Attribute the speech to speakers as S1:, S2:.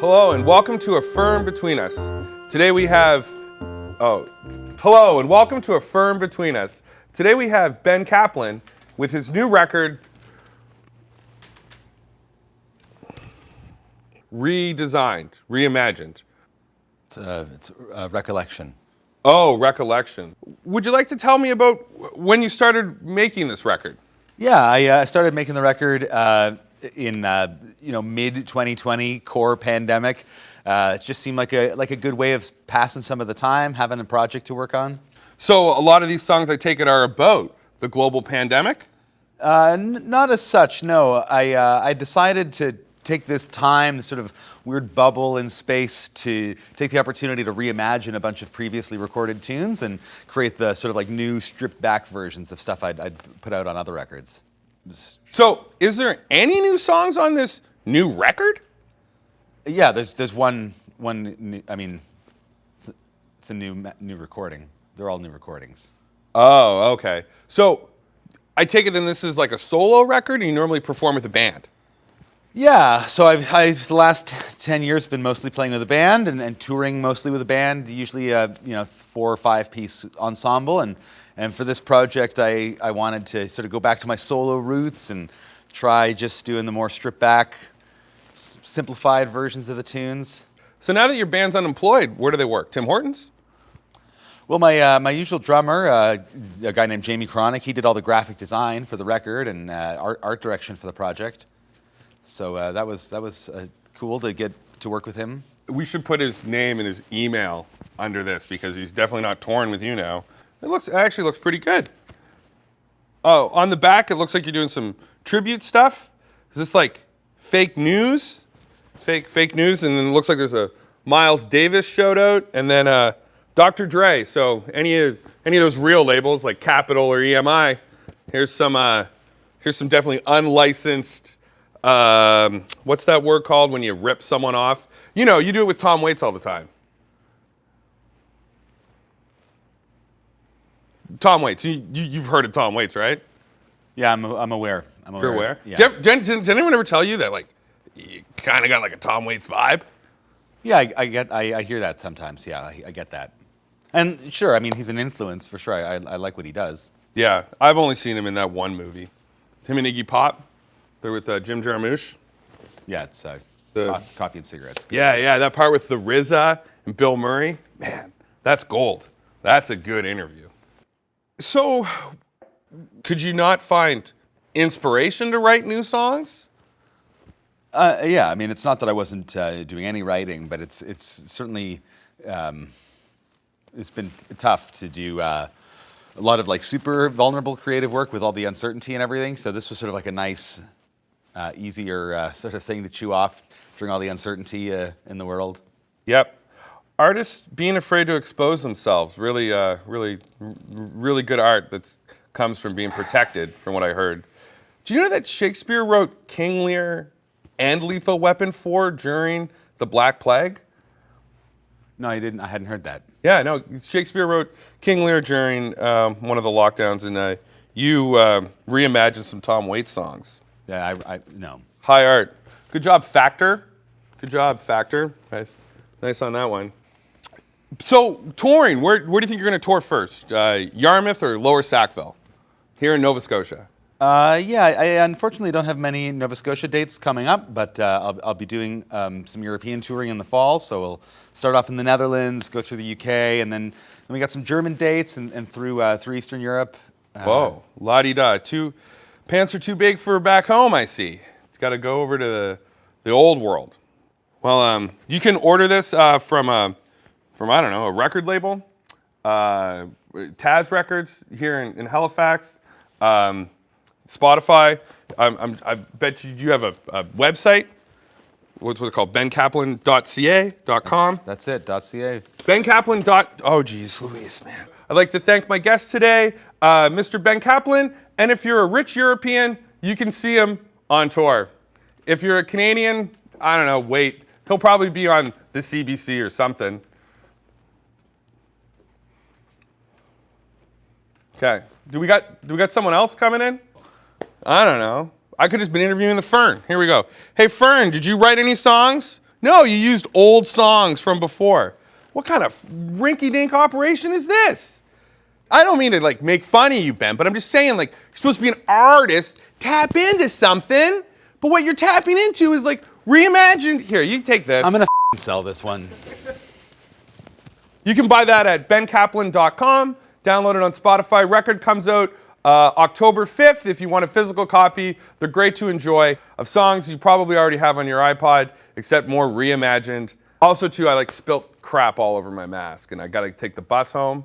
S1: Hello and welcome to A Fern Between Us. Today we have, hello and welcome to A Fern Between Us. Today we have Ben Caplan with his new record, redesigned, reimagined.
S2: It's a recollection.
S1: Oh, recollection. Would you like to tell me about when you started making this record?
S2: Yeah, I started making the record in mid 2020, core pandemic. It just seemed like a good way of passing some of the time, having a project to work on.
S1: So a lot of these songs, I take it, are about the global pandemic?
S2: Not as such, no. I decided to take this time, this sort of weird bubble in space, to take the opportunity to reimagine a bunch of previously recorded tunes and create the sort of like new stripped back versions of stuff I'd put out on other records.
S1: So is there any new songs on this new record?
S2: Yeah, there's one new, I mean, it's a new recording. They're all new recordings.
S1: Oh, okay. So I take it then this is like a solo record and you normally perform with a band?
S2: Yeah, so I've the last 10 years been mostly playing with a band and touring mostly with a band, usually a 4 or 5 piece ensemble. And for this project, I wanted to sort of go back to my solo roots and try just doing the more stripped back, simplified versions of the tunes.
S1: So now that your band's unemployed, where do they work? Tim Hortons?
S2: Well, my usual drummer, a guy named Jamie Chronic, he did all the graphic design for the record and art direction for the project. So that was cool to get to work with him.
S1: We should put his name and his email under this because he's definitely not touring with you now. It actually looks pretty good. Oh, on the back it looks like you're doing some tribute stuff. Is this like fake news? Fake news, and then it looks like there's a Miles Davis shout out, and then Dr. Dre. So any of those real labels like Capitol or EMI, here's some definitely unlicensed. What's that word called when you rip someone off? You do it with Tom Waits all the time. Tom Waits. You've heard of Tom Waits, right?
S2: Yeah, I'm aware.
S1: You're aware?
S2: Yeah.
S1: Did anyone ever tell you that like you kind of got like a Tom Waits vibe?
S2: Yeah, I hear that sometimes. Yeah, I get that. And sure, I mean, he's an influence for sure. I like what he does.
S1: Yeah, I've only seen him in that one movie. Him and Iggy Pop. They're with Jim Jarmusch.
S2: Yeah, it's Coffee and Cigarettes. Good.
S1: Yeah, that part with the RZA and Bill Murray. Man, that's gold. That's a good interview. So, could you not find inspiration to write new songs?
S2: Yeah, I mean, it's not that I wasn't doing any writing, but it's certainly it's been tough to do a lot of like super vulnerable creative work with all the uncertainty and everything. So this was sort of like a nice, easier sort of thing to chew off during all the uncertainty in the world.
S1: Yep. Artists being afraid to expose themselves. Really good art that comes from being protected, from what I heard. Do you know that Shakespeare wrote King Lear and Lethal Weapon 4 during the Black Plague?
S2: No, I didn't. I hadn't heard that.
S1: Yeah, no. Shakespeare wrote King Lear during one of the lockdowns, and you reimagined some Tom Waits songs.
S2: Yeah, I no.
S1: High art. Good job, Factor. Good job, Factor. Nice on that one. So, touring, where do you think you're going to tour first? Yarmouth or Lower Sackville? Here in Nova Scotia.
S2: Yeah, I unfortunately don't have many Nova Scotia dates coming up, but I'll be doing some European touring in the fall. So we'll start off in the Netherlands, go through the UK, and then we got some German dates and through Eastern Europe.
S1: Whoa, la-di-da. Pants are too big for back home, I see. It's got to go over to the old world. Well, you can order this from I don't know, a record label, Taz Records here in Halifax, Spotify. I bet you have a website. What's it called? BenCaplan.ca.com.
S2: That's it. .ca.
S1: BenCaplan. Oh, geez, Louise, man. I'd like to thank my guest today, Mr. Ben Caplan. And if you're a rich European, you can see him on tour. If you're a Canadian, I don't know, wait. He'll probably be on the CBC or something. Okay. Do we got someone else coming in? I don't know. I could have just been interviewing the Fern. Here we go. Hey, Fern, did you write any songs? No, you used old songs from before. What kind of rinky-dink operation is this? I don't mean to like make fun of you, Ben, but I'm just saying like you're supposed to be an artist, tap into something, but what you're tapping into is like reimagined. Here, you take this.
S2: I'm gonna sell this one.
S1: You can buy that at bencaplan.com. Download it on Spotify. Record comes out October 5th. If you want a physical copy, they're great to enjoy of songs you probably already have on your iPod, except more reimagined. Also, too, I like spilt crap all over my mask, and I got to take the bus home.